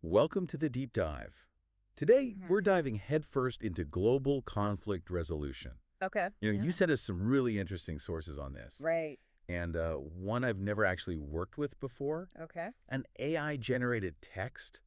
Welcome to the deep dive. Today, Mhm. we're diving headfirst into global conflict resolution. Okay. You Yeah. sent us some really interesting sources on this, Right. and one I've never actually worked with before, Okay. an AI-generated text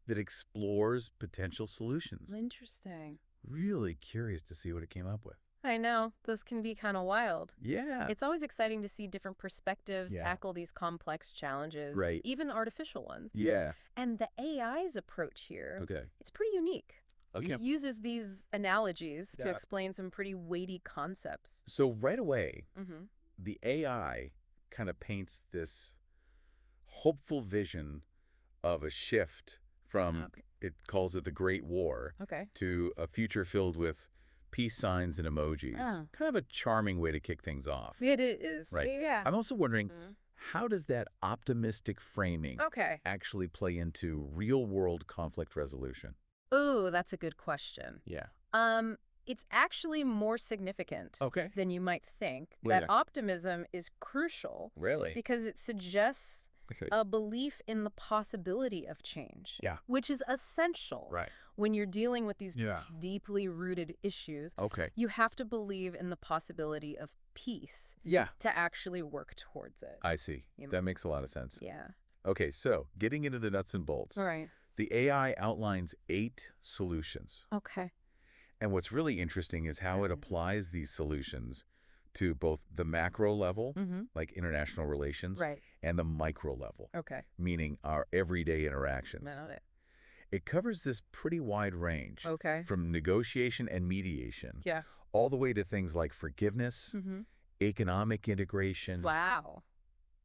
that explores potential solutions. Interesting. Really curious to see what it came up with. I know. Those can be kind of wild. Yeah. It's always exciting to see different perspectives Yeah. tackle these complex challenges, Right. even artificial ones. Yeah. And the AI's approach here, Okay. it's pretty unique. Okay. It uses these analogies to Yeah. explain some pretty weighty concepts. So right away, Mm-hmm. the AI kind of paints this hopeful vision of a shift from, Okay. it calls it the Great War, Okay. to a future filled with peace signs and emojis. Oh. Kind of a charming way to kick things off. It is. Right. Yeah. I'm also wondering, Mhm. how does that optimistic framing Okay. actually play into real-world conflict resolution? Ooh, that's a good question. Yeah. It's actually more significant Okay. than you might think. Well, That yeah. optimism is crucial Really? because it suggests Okay. a belief in the possibility of change, Yeah. which is essential Right. when you're dealing with these Yeah. deeply rooted issues. Okay. You have to believe in the possibility of peace Yeah. to actually work towards it. I see. You- That makes a lot of sense. Yeah. Okay, so getting into the nuts and bolts. All right. The AI outlines 8 solutions. Okay. And what's really interesting is how it applies these solutions to both the macro level, Mm-hmm. like international relations, Right. and the micro level, Okay. meaning our everyday interactions. Got it. It covers this pretty wide range, Okay. from negotiation and mediation, Yeah. all the way to things like forgiveness, Mm-hmm. economic integration, Wow.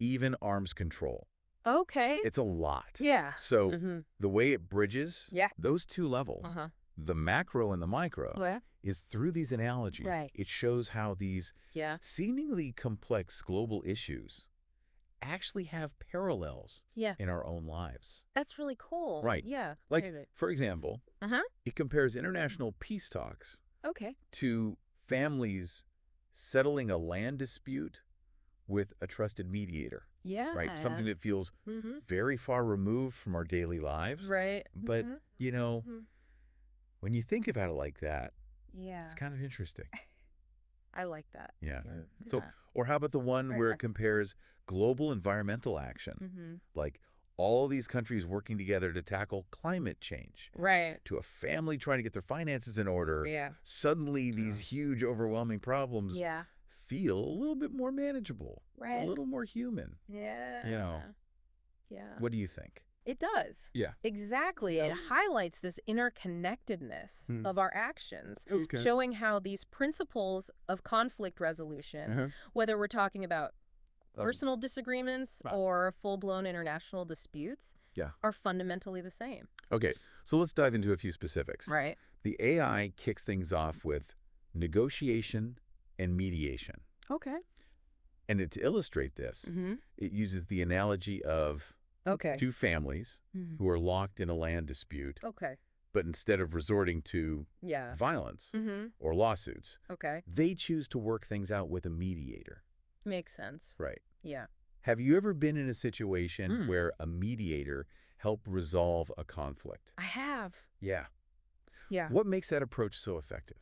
even arms control. Okay. It's a lot. Yeah. So Mm-hmm. the way it bridges Yeah. those two levels, Uh-huh. the macro and the micro, Yeah. is through these analogies. Right. It shows how these Yeah. seemingly complex global issues actually have parallels Yeah. in our own lives. That's really cool. Right. Yeah. Like, Right. for example, Uh-huh. it compares international peace talks Okay. to families settling a land dispute with a trusted mediator, Yeah. right? Something that feels Mm-hmm. very far removed from our daily lives. Right. But, Mhm. Mhm. when you think about it like that, Yeah. it's kind of interesting. I like that. Yeah. So, Yeah. or how about the one Right, where it let's- compares global environmental action, Mm-hmm. like all these countries working together to tackle climate change, Right. to a family trying to get their finances in order? Yeah. Suddenly, these huge, overwhelming problems Yeah. feel a little bit more manageable, Right. a little more human. Yeah. Yeah. What do you think? It does. Yeah. Exactly. It highlights this interconnectedness Hmm. of our actions, Okay. showing how these principles of conflict resolution, Uh-huh. whether we're talking about Um, personal disagreements right. or full-blown international disputes, Yeah. are fundamentally the same. Okay, so let's dive into a few specifics. Right. The AI kicks things off with negotiation and mediation. Okay. And to illustrate this, Mm-hmm. it uses the analogy of Okay. two families Mhm. who are locked in a land dispute, Okay. but instead of resorting to Yeah. violence Mm-hmm. or lawsuits, Okay. they choose to work things out with a mediator. Makes sense. Right. Yeah. Have you ever been in a situation Mm. where a mediator helped resolve a conflict? I have. Yeah. Yeah. What makes that approach so effective?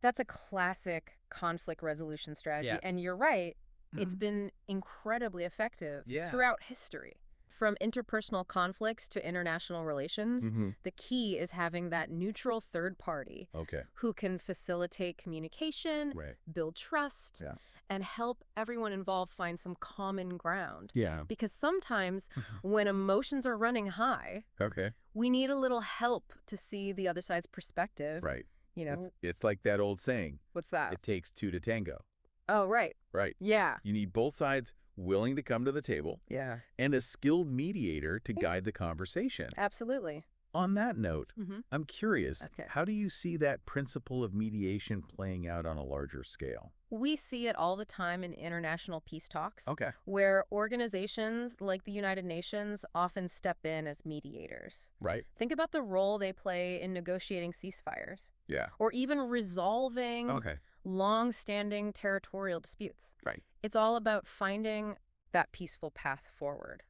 That's a classic conflict resolution strategy. Yeah. And you're right. It's Mhm. been incredibly effective Yeah. throughout history. From interpersonal conflicts to international relations, the key is having that neutral third party Okay. who can facilitate communication, Right. build trust, Yeah. and help everyone involved find some common ground. Yeah. Because sometimes when emotions are running high, Okay. we need a little help to see the other side's perspective. Right. You know, It's like that old saying, what's that? it takes two to tango. Oh, right. Right. Yeah. You need both sides willing to come to the table Yeah. and a skilled mediator to guide the conversation. Absolutely. On that note, Mm-hmm. I'm curious, Okay. how do you see that principle of mediation playing out on a larger scale? We see it all the time in international peace talks, Okay. where organizations like the United Nations often step in as mediators. Right. Think about the role they play in negotiating ceasefires, Yeah. or even resolving Okay. long-standing territorial disputes. Right. It's all about finding that peaceful path forward.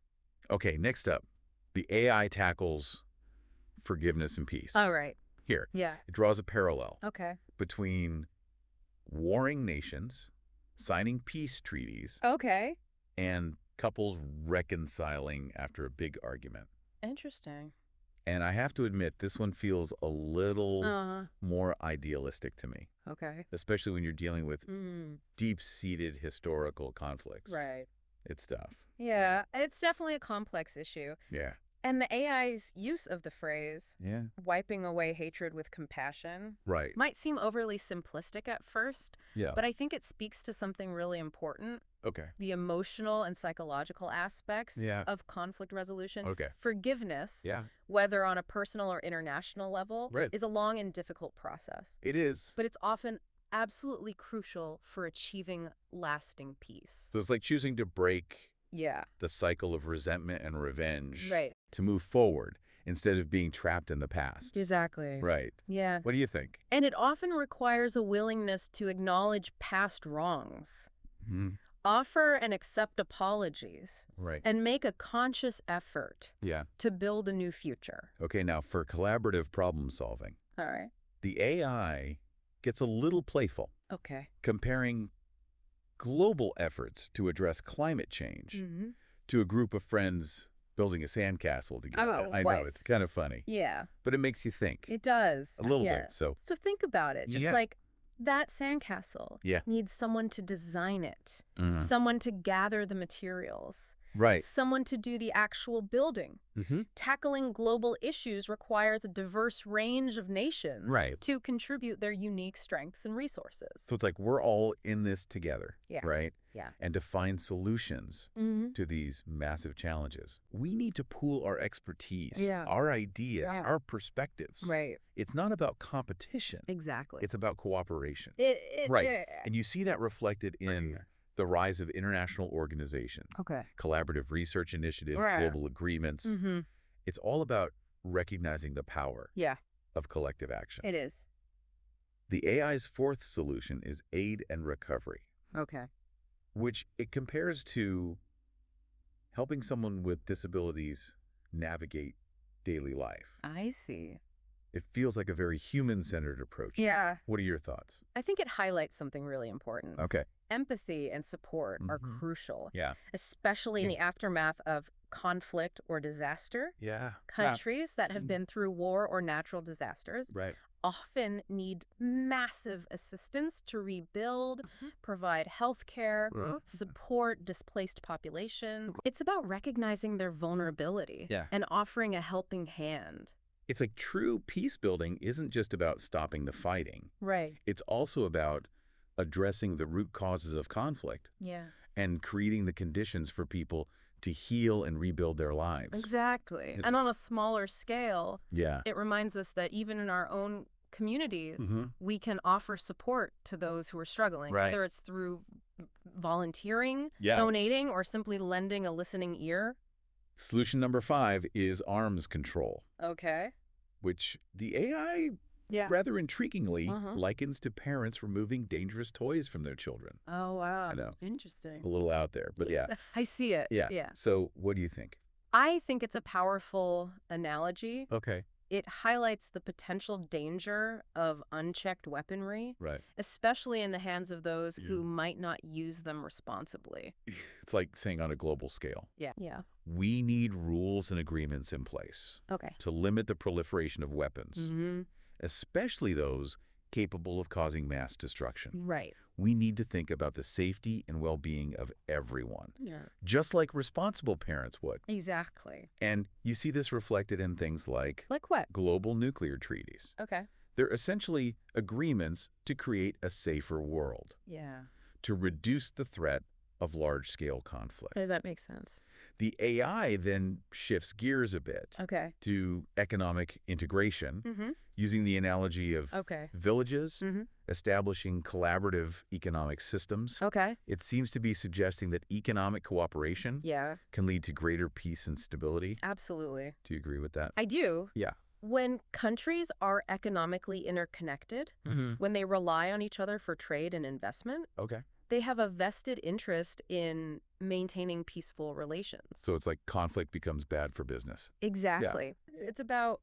Okay, next up, the AI tackles forgiveness and peace. All right. Here, Yeah. it draws a parallel Okay. between warring nations signing peace treaties Okay. and couples reconciling after a big argument. Interesting. And I have to admit, this one feels a little Uh-huh. more idealistic to me, Okay. especially when you're dealing with Mm. deep-seated historical conflicts. Right. It's tough. Yeah, it's definitely a complex issue. Yeah. And the AI's use of the phrase, Yeah. wiping away hatred with compassion, Right. might seem overly simplistic at first, Yeah. but I think it speaks to something really important, Okay. the emotional and psychological aspects Yeah. of conflict resolution. Okay. Forgiveness, Yeah. whether on a personal or international level, Right. is a long and difficult process. It is. But it's often absolutely crucial for achieving lasting peace. So it's like choosing to break Yeah. the cycle of resentment and revenge Right. to move forward instead of being trapped in the past. Exactly. Right. Yeah. What do you think? And it often requires a willingness to acknowledge past wrongs, offer and accept apologies, Right. and make a conscious effort Yeah. to build a new future. Okay, now for collaborative problem solving, All right. the AI gets a little playful, Okay. comparing global efforts to address climate change Mm-hmm. to a group of friends building a sandcastle together. Oh, I know, nice. it's kind of funny, Yeah, but it makes you think it does. a little Yeah. bit. So, So think about it. Just Yeah. like that sandcastle Yeah. needs someone to design it, Mhm. someone to gather the materials, right. someone to do the actual building. Mm-hmm. Tackling global issues requires a diverse range of nations Right. to contribute their unique strengths and resources. So it's like we're all in this together, Yeah. right? Yeah. And to find solutions Mm-hmm. to these massive challenges. We need to pool our expertise, Yeah. our ideas, Yeah. our perspectives. Right. It's not about competition. Exactly. It's about cooperation. It's Right. And you see that reflected in the rise of international organizations, Okay. collaborative research initiatives, Right. global agreements. Mm-hmm. It's all about recognizing the power Yeah, of collective action. it is. The AI's fourth solution is aid and recovery, Okay. which it compares to helping someone with disabilities navigate daily life. I see. It feels like a very human-centered approach. Yeah. What are your thoughts? I think it highlights something really important. Okay. Empathy and support are Mhm. crucial, Yeah. especially in the aftermath of conflict or disaster. Yeah. Countries that have been through war or natural disasters Right. often need massive assistance to rebuild, provide health care, support displaced populations. It's about recognizing their vulnerability Yeah. and offering a helping hand. It's like true peace building isn't just about stopping the fighting. Right. It's also about addressing the root causes of conflict Yeah. and creating the conditions for people to heal and rebuild their lives. Exactly. And on a smaller scale, Yeah. it reminds us that even in our own communities, Mhm. we can offer support to those who are struggling, Right. whether it's through volunteering, Yeah. donating, or simply lending a listening ear. Solution number 5 is arms control, Okay. which the AI Yeah. rather intriguingly Uh-huh. likens to parents removing dangerous toys from their children. Oh, wow. I know. Interesting. A little out there, but yeah. I see it. Yeah. Yeah. So what do you think? I think it's a powerful analogy. Okay. It highlights the potential danger of unchecked weaponry, Right. especially in the hands of those who might not use them responsibly. It's like saying on a global scale, Yeah. Yeah. we need rules and agreements in place Okay. to limit the proliferation of weapons, Mm-hmm. especially those capable of causing mass destruction. Right. We need to think about the safety and well-being of everyone, Yeah. just like responsible parents would. Exactly. And you see this reflected in things like Like what? global nuclear treaties. Okay. They're essentially agreements to create a safer world, Yeah. to reduce the threat of large-scale conflict. That makes sense. The AI then shifts gears a bit Okay. to economic integration, Mm-hmm. using the analogy of Okay. villages, Mm-hmm. establishing collaborative economic systems. Okay. It seems to be suggesting that economic cooperation Yeah. can lead to greater peace and stability. Absolutely. Do you agree with that? I do. Yeah. When countries are economically interconnected, when they rely on each other for trade and investment, Okay. they have a vested interest in maintaining peaceful relations. So it's like conflict becomes bad for business. Exactly. It's about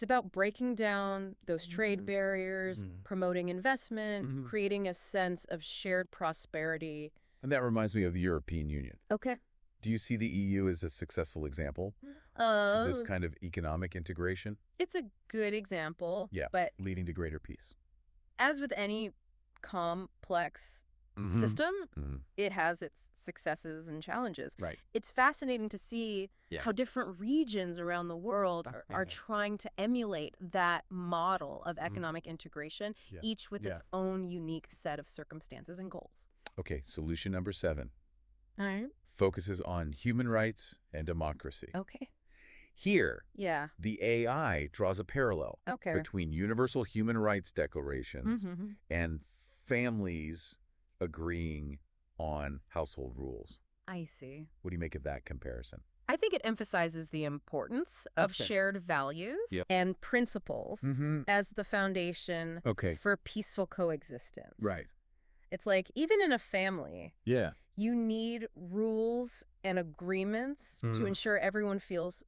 It's about breaking down those trade barriers, promoting investment, creating a sense of shared prosperity. And that reminds me of the European Union. Okay. Do you see the EU as a successful example of this kind of economic integration? It's a good example, Yeah, but leading to greater peace. as with any complex system, it has its successes and challenges. Right. It's fascinating to see how different regions around the world are trying to emulate that model of economic integration, each with its own unique set of circumstances and goals. Okay, solution number 7 All right. focuses on human rights and democracy. Okay. Here, Yeah. the AI draws a parallel Okay. between universal human rights declarations and families agreeing on household rules. I see. What do you make of that comparison? I think it emphasizes the importance of shared values and principles as the foundation for peaceful coexistence. Right. It's like, even in a family, Yeah. you need rules and agreements to ensure everyone feels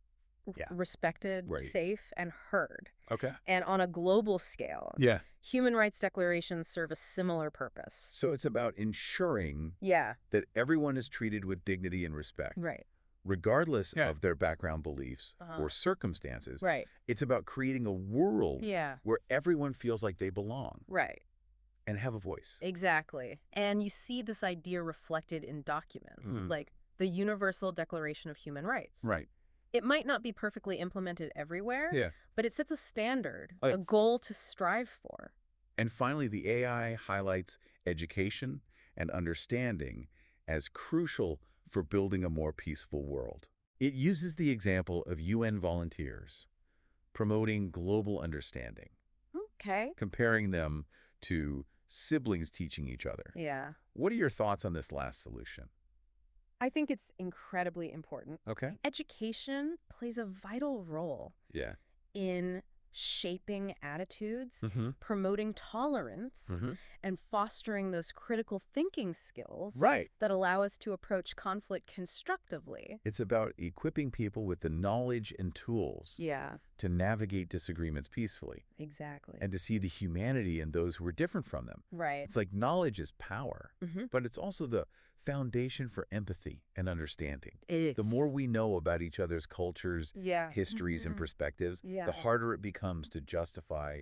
respected, safe, and heard. Okay. And on a global scale, human rights declarations serve a similar purpose. So it's about ensuring that everyone is treated with dignity and respect. Right. Regardless of their background beliefs or circumstances. Right. It's about creating a world where everyone feels like they belong. Right. And have a voice. Exactly. And you see this idea reflected in documents, like the Universal Declaration of Human Rights. Right. It might not be perfectly implemented everywhere, but it sets a standard, Oh, yeah. a goal to strive for. And finally, the AI highlights education and understanding as crucial for building a more peaceful world. It uses the example of UN volunteers promoting global understanding, comparing them to siblings teaching each other. Yeah. What are your thoughts on this last solution? I think it's incredibly important. Okay. Education plays a vital role Yeah. in shaping attitudes, promoting tolerance, and fostering those critical thinking skills that allow us to approach conflict constructively. It's about equipping people with the knowledge and tools to navigate disagreements peacefully. Exactly. And to see the humanity in those who are different from them. Right. It's like knowledge is power, but it's also the foundation for empathy and understanding. The more we know about each other's cultures, histories, and perspectives, the harder it becomes to justify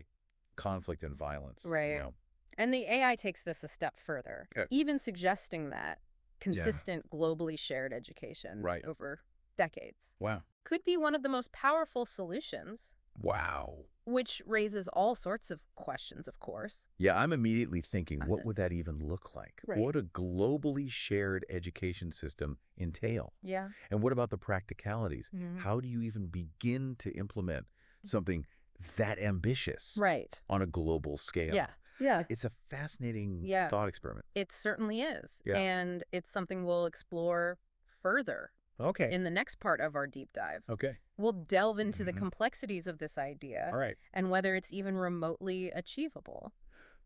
conflict and violence. Right. You know? And the AI takes this a step further, even suggesting that consistent, globally shared education over decades could be one of the most powerful solutions. Wow. Which raises all sorts of questions, of course. Yeah, I'm immediately thinking, what would that even look like? Right. What would a globally shared education system entail? Yeah. And what about the practicalities? How do you even begin to implement something that ambitious on a global scale? Yeah. It's a fascinating thought experiment. It certainly is. And it's something we'll explore further in the next part of our deep dive. We'll delve into the complexities of this idea and whether it's even remotely achievable.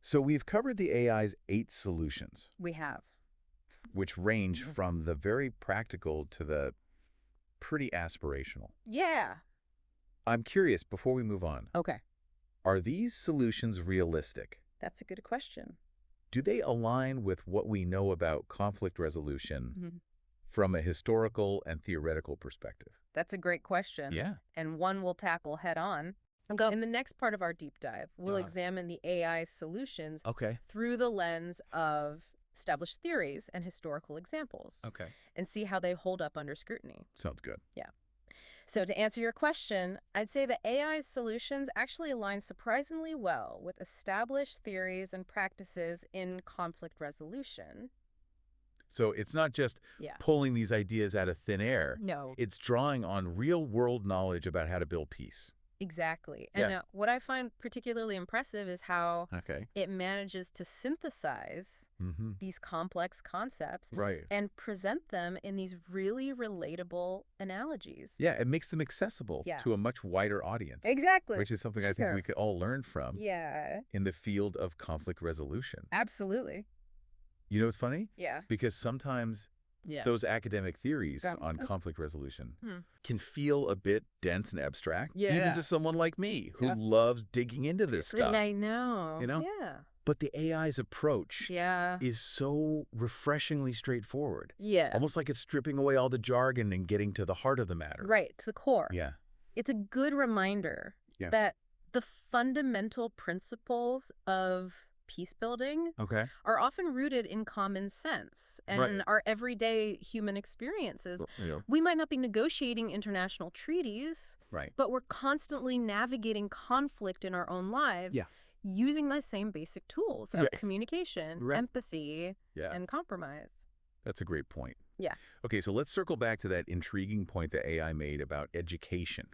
So we've covered the AI's 8 solutions. We have. Which range from the very practical to the pretty aspirational. Yeah. I'm curious, before we move on, Okay. are these solutions realistic? That's a good question. Do they align with what we know about conflict resolution from a historical and theoretical perspective? That's a great question. Yeah. And one we'll tackle head on. In the next part of our deep dive, we'll examine the AI's solutions through the lens of established theories and historical examples. And see how they hold up under scrutiny. Sounds good. Yeah. So to answer your question, I'd say the AI's solutions actually align surprisingly well with established theories and practices in conflict resolution. So it's not just pulling these ideas out of thin air. No. It's drawing on real-world knowledge about how to build peace. Exactly. And what I find particularly impressive is how it manages to synthesize these complex concepts and present them in these really relatable analogies. Yeah, it makes them accessible to a much wider audience. Exactly. Which is something I think we could all learn from in the field of conflict resolution. Absolutely. You know what's funny? Yeah. Because sometimes those academic theories on conflict resolution can feel a bit dense and abstract, even to someone like me who loves digging into this stuff. I know. You know? Yeah. But the AI's approach is so refreshingly straightforward. Yeah. Almost like it's stripping away all the jargon and getting to the heart of the matter. Right, to the core. Yeah. It's a good reminder that the fundamental principles of peace building are often rooted in common sense and our everyday human experiences. We might not be negotiating international treaties, but we're constantly navigating conflict in our own lives using those same basic tools of communication, empathy, and compromise. That's a great point. Yeah. Okay, so let's circle back to that intriguing point that AI made about education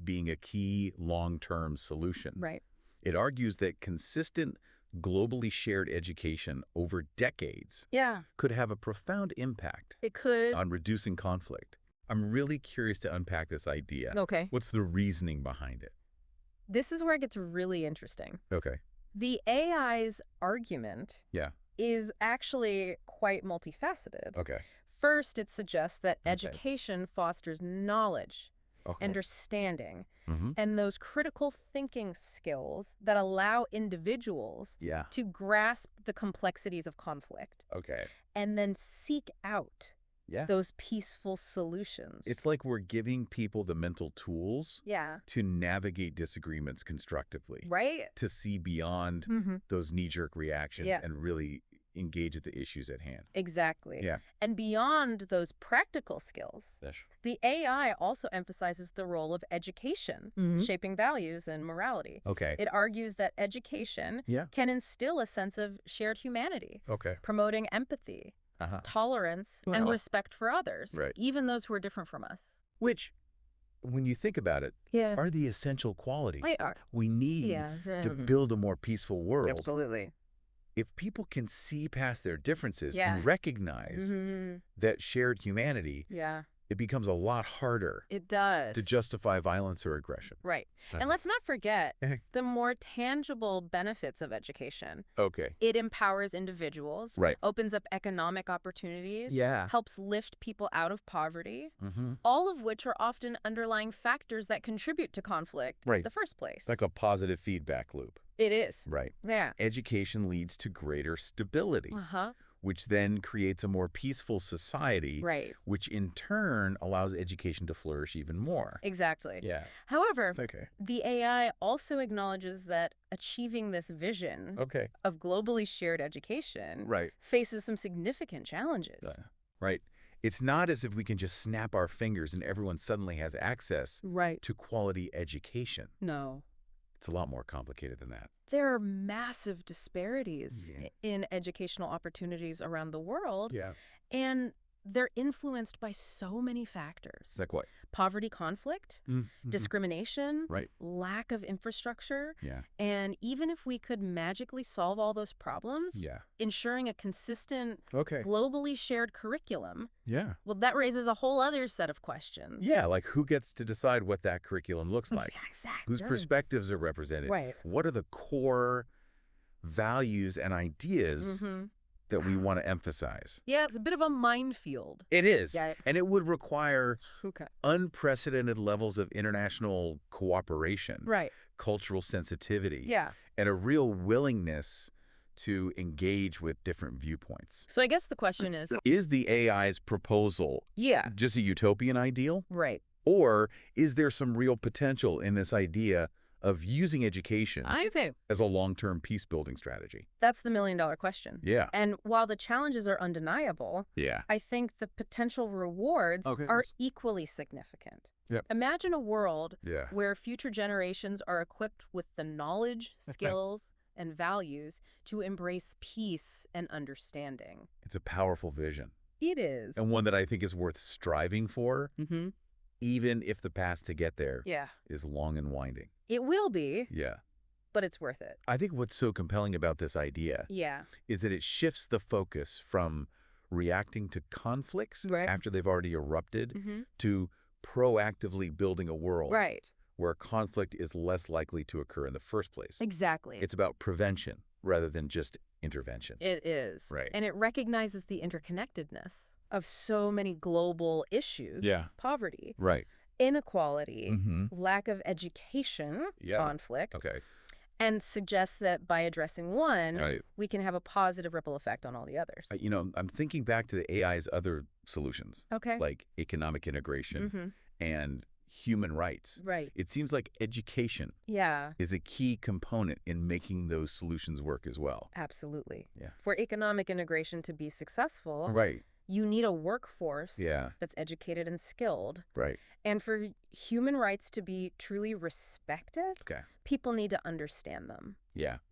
being a key long-term solution. Right. It argues that consistent, globally shared education over decades could have a profound impact on reducing conflict. I'm really curious to unpack this idea. Okay. What's the reasoning behind it? This is where it gets really interesting. Okay. The AI's argument is actually quite multifaceted. Okay. First, it suggests that education fosters knowledge, understanding, and those critical thinking skills that allow individuals to grasp the complexities of conflict and then seek out those peaceful solutions. It's like we're giving people the mental tools to navigate disagreements constructively. Right. To see beyond those knee-jerk reactions and really engage at the issues at hand. Exactly. Yeah. And beyond those practical skills, the AI also emphasizes the role of education, shaping values and morality. Okay. It argues that education can instill a sense of shared humanity, promoting empathy, tolerance, and respect for others, even those who are different from us. Which, when you think about it, are the essential qualities we need to build a more peaceful world. Absolutely. If people can see past their differences and recognize that shared humanity, it becomes a lot harder to justify violence or aggression. Right. And let's not forget the more tangible benefits of education. Okay. It empowers individuals, opens up economic opportunities, helps lift people out of poverty, all of which are often underlying factors that contribute to conflict in the first place. Like a positive feedback loop. It is. Right. Yeah. Education leads to greater stability, which then creates a more peaceful society, which in turn allows education to flourish even more. Exactly. Yeah. However, the AI also acknowledges that achieving this vision of globally shared education faces some significant challenges. Right. It's not as if we can just snap our fingers and everyone suddenly has access to quality education. No. It's a lot more complicated than that. There are massive disparities in educational opportunities around the world. And they're influenced by so many factors. Like what? Poverty, conflict, discrimination, lack of infrastructure. And even if we could magically solve all those problems, ensuring a consistent, globally shared curriculum, well, that raises a whole other set of questions. Yeah, like who gets to decide what that curriculum looks like? Exactly. Whose perspectives are represented? What are the core values and ideas that we want to emphasize? Yeah, it's a bit of a minefield. It is. And it would require unprecedented levels of international cooperation, cultural sensitivity, and a real willingness to engage with different viewpoints. So I guess the question is the AI's proposal just a utopian ideal? Or is there some real potential in this idea of using education as a long-term peace-building strategy? That's the million-dollar question. Yeah. And while the challenges are undeniable, I think the potential rewards are equally significant. Imagine a world where future generations are equipped with the knowledge, skills, and values to embrace peace and understanding. It's a powerful vision. It is. And one that I think is worth striving for, even if the path to get there is long and winding. It will be. Yeah. But it's worth it. I think what's so compelling about this idea is that it shifts the focus from reacting to conflicts after they've already erupted to proactively building a world where conflict is less likely to occur in the first place. Exactly. It's about prevention rather than just intervention. It is. Right. And it recognizes the interconnectedness of so many global issues. Yeah. Poverty. Right. Inequality. Lack of education. Conflict. Okay. And suggests that by addressing one, we can have a positive ripple effect on all the others. I'm thinking back to the AI's other solutions. Okay. Like economic integration and human rights. Right. It seems like education is a key component in making those solutions work as well. Absolutely. Yeah. For economic integration to be successful, Right. you need a workforce that's educated and skilled. Right. And for human rights to be truly respected, people need to understand them,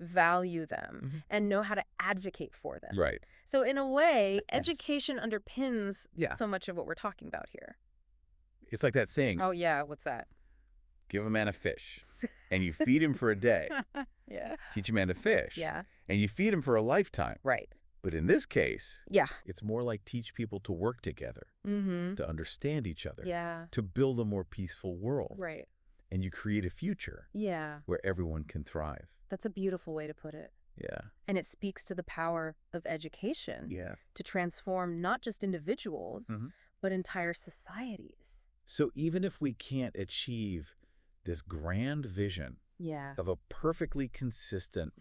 value them, and know how to advocate for them. Right. So in a way, education underpins so much of what we're talking about here. It's like that saying. Oh, yeah. What's that? Give a man a fish, and you feed him for a day. Teach a man to fish. And you feed him for a lifetime. Right. But in this case, it's more like teach people to work together, to understand each other, to build a more peaceful world. Right. And you create a future where everyone can thrive. That's a beautiful way to put it. Yeah. And it speaks to the power of education to transform not just individuals, but entire societies. So even if we can't achieve this grand vision of a perfectly consistent,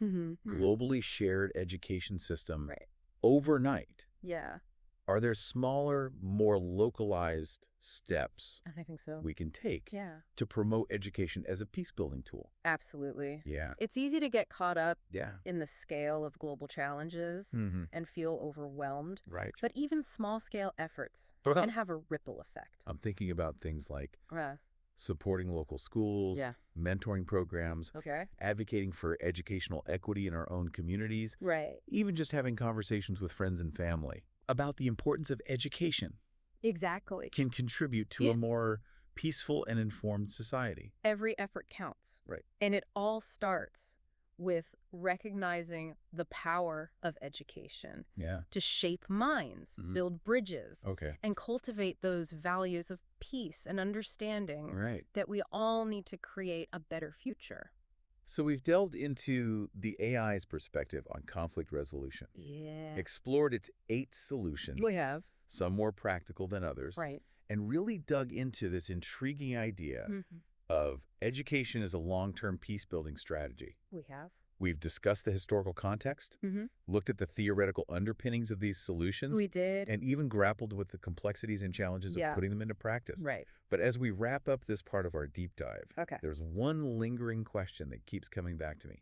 globally shared education system overnight, are there smaller, more localized steps I think so. we can take to promote education as a peace-building tool? Absolutely. Yeah. It's easy to get caught up in the scale of global challenges and feel overwhelmed. Right. But even small-scale efforts can have a ripple effect. I'm thinking about things like supporting local schools, mentoring programs, advocating for educational equity in our own communities, even just having conversations with friends and family about the importance of education. Exactly. Can contribute to a more peaceful and informed society. Every effort counts. Right. And it all starts with recognizing the power of education to shape minds, build bridges, and cultivate those values of peace and understanding that we all need to create a better future. So we've delved into the AI's perspective on conflict resolution. Explored its 8 solutions. We have. Some more practical than others. And really dug into this intriguing idea of education as a long-term peace-building strategy. We have. We've discussed the historical context, looked at the theoretical underpinnings of these solutions. We did. And even grappled with the complexities and challenges of putting them into practice. Right. But as we wrap up this part of our deep dive, there's one lingering question that keeps coming back to me.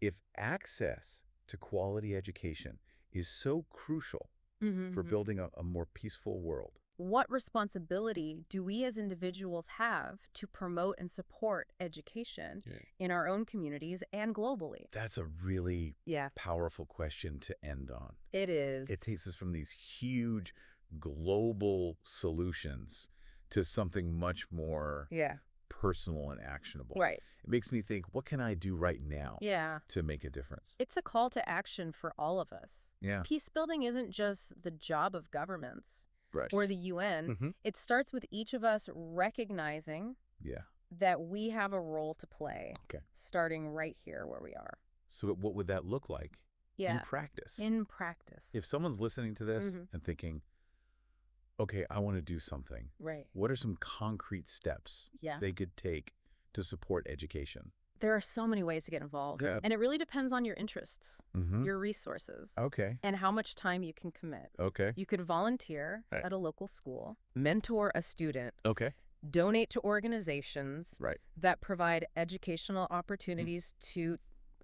If access to quality education is so crucial for building a more peaceful world, what responsibility do we as individuals have to promote and support education in our own communities and globally? That's a really powerful question to end on. It is. It takes us from these huge global solutions to something much more personal and actionable. Right. It makes me think, what can I do right now to make a difference? It's a call to action for all of us. Peace building isn't just the job of governments. Or the UN. It starts with each of us recognizing that we have a role to play, starting right here where we are. So what would that look like in practice? In practice. If someone's listening to this and thinking, okay, I want to do something, what are some concrete steps they could take to support education? There are so many ways to get involved. And it really depends on your interests, your resources, and how much time you can commit. You could volunteer at a local school, mentor a student, donate to organizations that provide educational opportunities to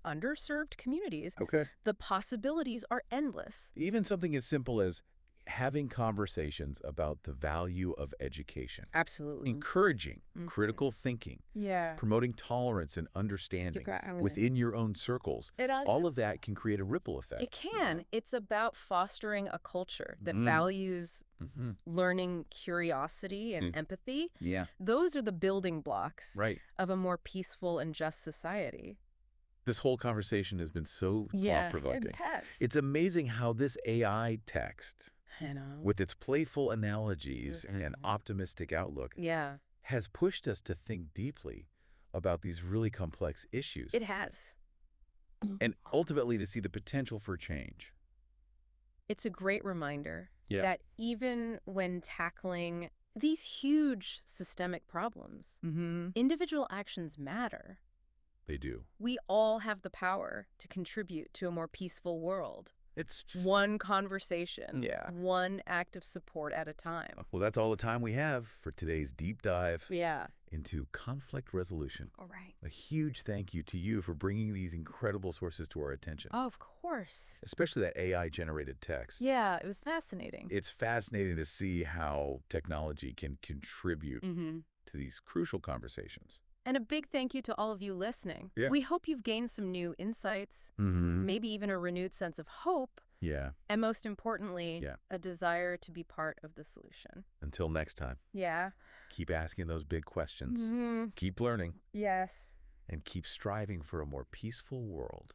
underserved communities. The possibilities are endless. Even something as simple as having conversations about the value of education. Absolutely. Encouraging critical thinking. Promoting tolerance and understanding within your own circles. All of that can create a ripple effect. It can. It's about fostering a culture that values learning, curiosity, and empathy. Those are the building blocks of a more peaceful and just society. This whole conversation has been so thought-provoking. It's amazing how this AI text, with its playful analogies and optimistic outlook, has pushed us to think deeply about these really complex issues. It has. And ultimately to see the potential for change. It's a great reminder that even when tackling these huge systemic problems, individual actions matter. They do. We all have the power to contribute to a more peaceful world. It's just... one conversation, one act of support at a time. Well, that's all the time we have for today's deep dive into conflict resolution. All right. A huge thank you to you for bringing these incredible sources to our attention. Oh, of course. Especially that AI-generated text. Yeah, it was fascinating. It's fascinating to see how technology can contribute to these crucial conversations. And a big thank you to all of you listening. We hope you've gained some new insights, maybe even a renewed sense of hope, and most importantly, a desire to be part of the solution. Until next time. Keep asking those big questions. Keep learning. Yes. And keep striving for a more peaceful world.